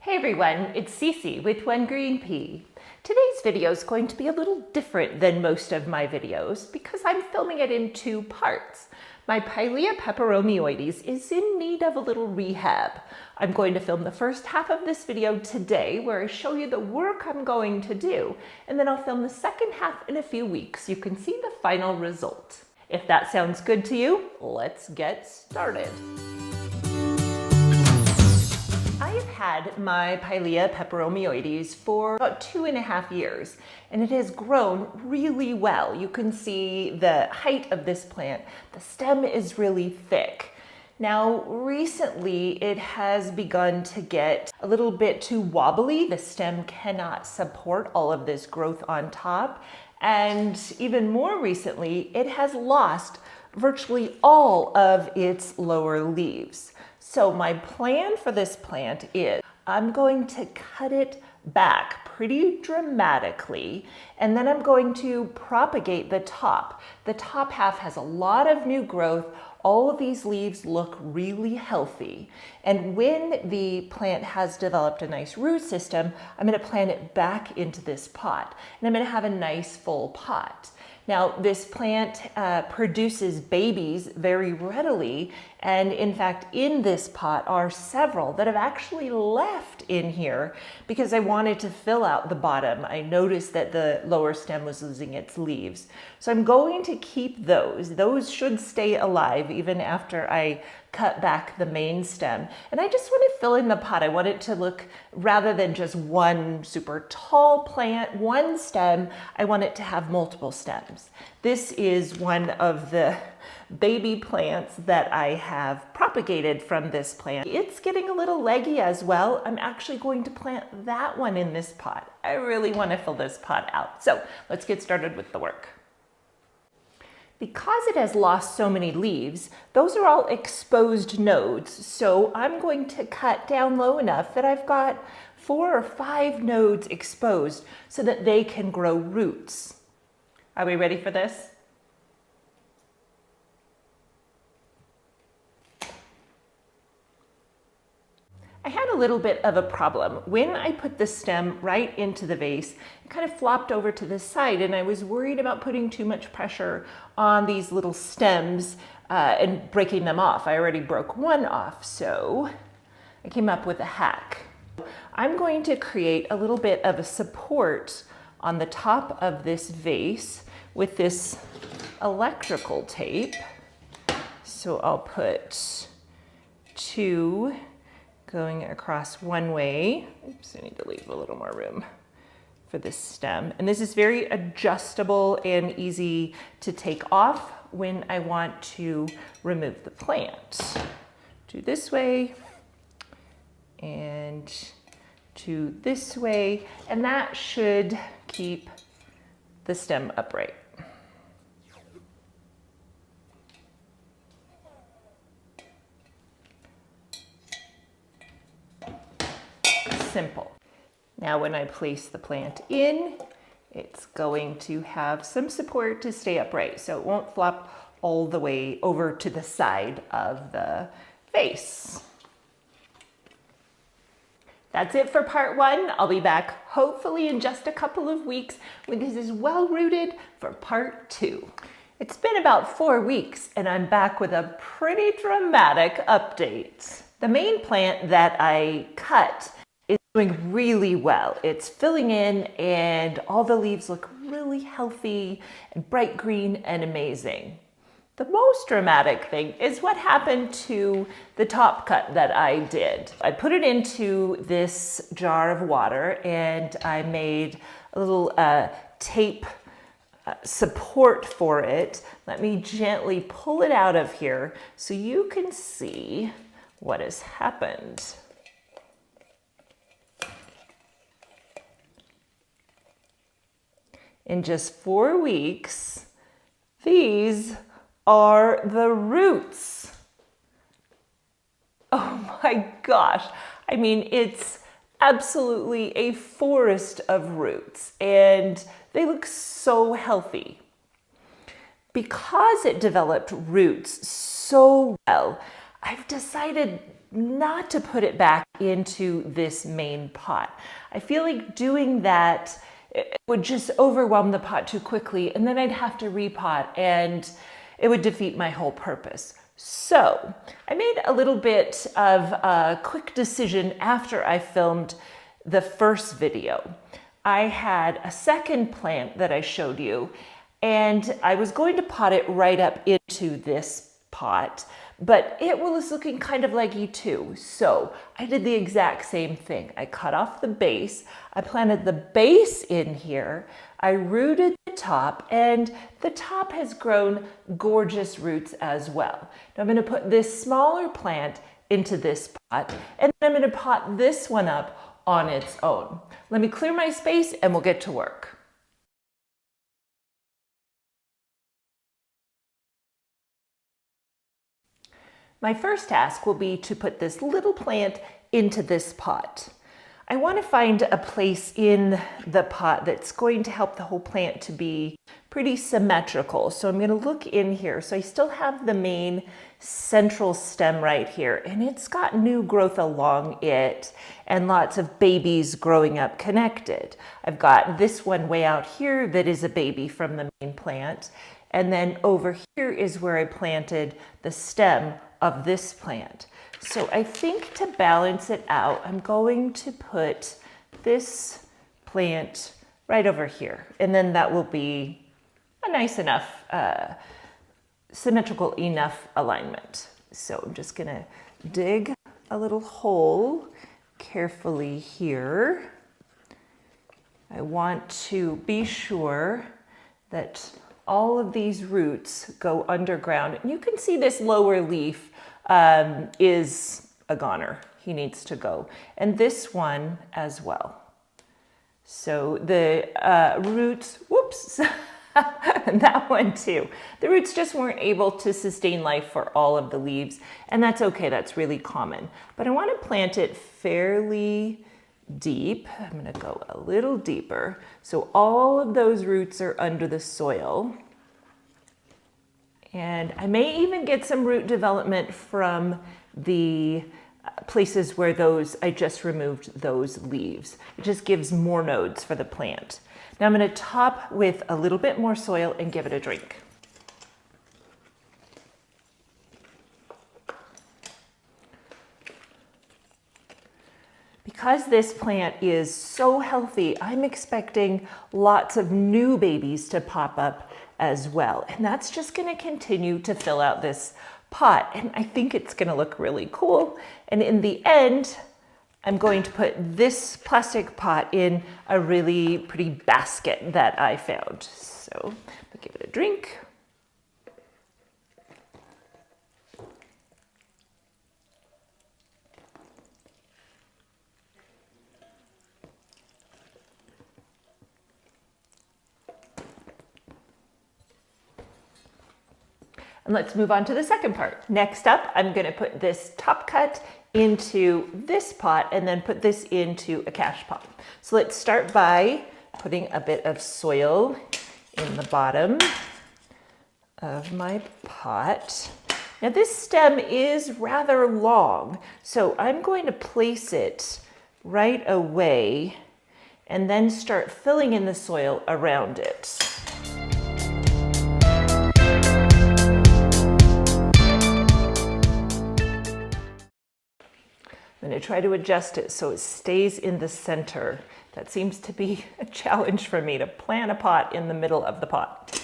Hey everyone, it's Cece with One Green Pea. Today's video is going to be a little different than most of my videos because I'm filming it in two parts. My Pilea Peperomioides is in need of a little rehab. I'm going to film the first half of this video today where I show you the work I'm going to do, and then I'll film the second half in a few weeks so you can see the final result. If that sounds good to you, let's get started. I've had my Pilea Peperomioides for about 2.5 years, and it has grown really well. You can see the height of this plant. The stem is really thick. Now, recently it has begun to get a little bit too wobbly. The stem cannot support all of this growth on top. And even more recently, it has lost virtually all of its lower leaves. So my plan for this plant is I'm going to cut it back pretty dramatically, and then I'm going to propagate the top. The top half has a lot of new growth. All of these leaves look really healthy. And when the plant has developed a nice root system, I'm going to plant it back into this pot, and I'm going to have a nice full pot. Now, this plant produces babies very readily, and in fact, in this pot are several that have actually left in here because I wanted to fill out the bottom. I noticed that the lower stem was losing its leaves. So I'm going to keep those. Those should stay alive even after I cut back the main stem. And I just want to fill in the pot. I want it to look, rather than just one super tall plant, one stem, I want it to have multiple stems. This is one of the baby plants that I have propagated from this plant. It's getting a little leggy as well. I'm actually going to plant that one in this pot. I really want to fill this pot out. So let's get started with the work. Because it has lost so many leaves, those are all exposed nodes. So I'm going to cut down low enough that I've got 4 or 5 nodes exposed so that they can grow roots. Are we ready for this? I had a little bit of a problem. When I put the stem right into the vase, it kind of flopped over to the side, and I was worried about putting too much pressure on these little stems and breaking them off. I already broke one off, so I came up with a hack. I'm going to create a little bit of a support on the top of this vase with this electrical tape. So I'll put 2 going across one way. Oops, I need to leave a little more room for this stem. And this is very adjustable and easy to take off when I want to remove the plant. Do this way and to this way, and that should keep the stem upright. Simple. Now when I place the plant in, it's going to have some support to stay upright so it won't flop all the way over to the side of the vase. That's it for part 1. I'll be back hopefully in just a couple of weeks when this is well rooted for part 2. It's been about 4 weeks and I'm back with a pretty dramatic update. The main plant that I cut is doing really well. It's filling in and all the leaves look really healthy and bright green and amazing. The most dramatic thing is what happened to the top cut that I did. I put it into this jar of water and I made a little tape support for it. Let me gently pull it out of here so you can see what has happened. In just 4 weeks, these are the roots. Oh my gosh. I mean, it's absolutely a forest of roots and they look so healthy. Because it developed roots so well, I've decided not to put it back into this main pot. I feel like doing that it would just overwhelm the pot too quickly, and then I'd have to repot and it would defeat my whole purpose. So I made a little bit of a quick decision after I filmed the first video. I had a second plant that I showed you, and I was going to pot it right up into this pot, but it was looking kind of leggy too. So I did the exact same thing. I cut off the base, I planted the base in here, I rooted the top, and the top has grown gorgeous roots as well. Now I'm going to put this smaller plant into this pot, and then I'm going to pot this one up on its own. Let me clear my space and we'll get to work. My first task will be to put this little plant into this pot. I want to find a place in the pot that's going to help the whole plant to be pretty symmetrical. So I'm going to look in here. So I still have the main central stem right here, and it's got new growth along it and lots of babies growing up connected. I've got this one way out here that is a baby from the main plant. And then over here is where I planted the stem of this plant. So I think to balance it out, I'm going to put this plant right over here. And then that will be a nice enough, symmetrical enough alignment. So I'm just gonna dig a little hole carefully here. I want to be sure that all of these roots go underground. You can see this lower leaf is a goner. He needs to go. And this one as well. So the roots, whoops, and that one too. The roots just weren't able to sustain life for all of the leaves, and that's okay, that's really common. But I want to plant it fairly deep. I'm going to go a little deeper. So all of those roots are under the soil. And I may even get some root development from the places where I just removed those leaves. It just gives more nodes for the plant. Now I'm going to top with a little bit more soil and give it a drink. Because this plant is so healthy, I'm expecting lots of new babies to pop up as well. And that's just going to continue to fill out this pot. And I think it's going to look really cool. And in the end, I'm going to put this plastic pot in a really pretty basket that I found. So I'll give it a drink. And let's move on to the second part. Next up, I'm going to put this top cut into this pot and then put this into a cache pot. So let's start by putting a bit of soil in the bottom of my pot. Now this stem is rather long, so I'm going to place it right away and then start filling in the soil around it. I'm going to try to adjust it so it stays in the center. That seems to be a challenge for me, to plant a pot in the middle of the pot.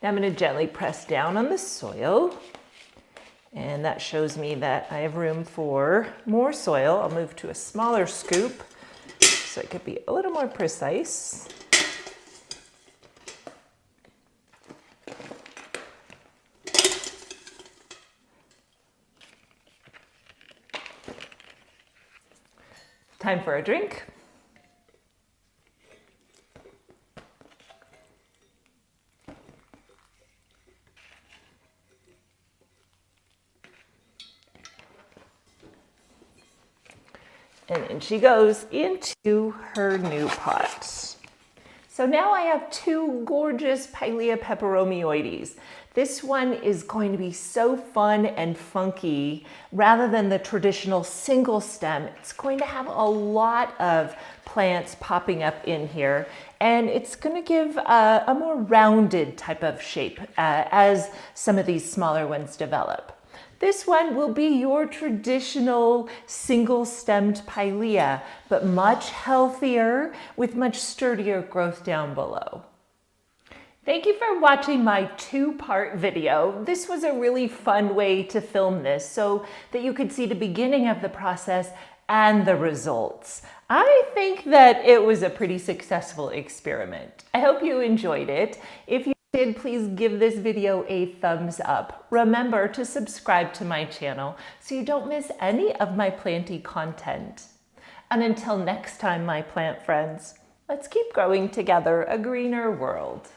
Now I'm going to gently press down on the soil, and that shows me that I have room for more soil. I'll move to a smaller scoop so it could be a little more precise. Time for a drink. And in she goes into her new pot. So now I have two gorgeous Pilea peperomioides. This one is going to be so fun and funky. Rather than the traditional single stem, it's going to have a lot of plants popping up in here, and it's going to give a more rounded type of shape as some of these smaller ones develop. This one will be your traditional single-stemmed Pilea, but much healthier with much sturdier growth down below. Thank you for watching my two-part video. This was a really fun way to film this so that you could see the beginning of the process and the results. I think that it was a pretty successful experiment. I hope you enjoyed it. If you did, please give this video a thumbs up. Remember to subscribe to my channel so you don't miss any of my planty content. And until next time, my plant friends, let's keep growing together a greener world.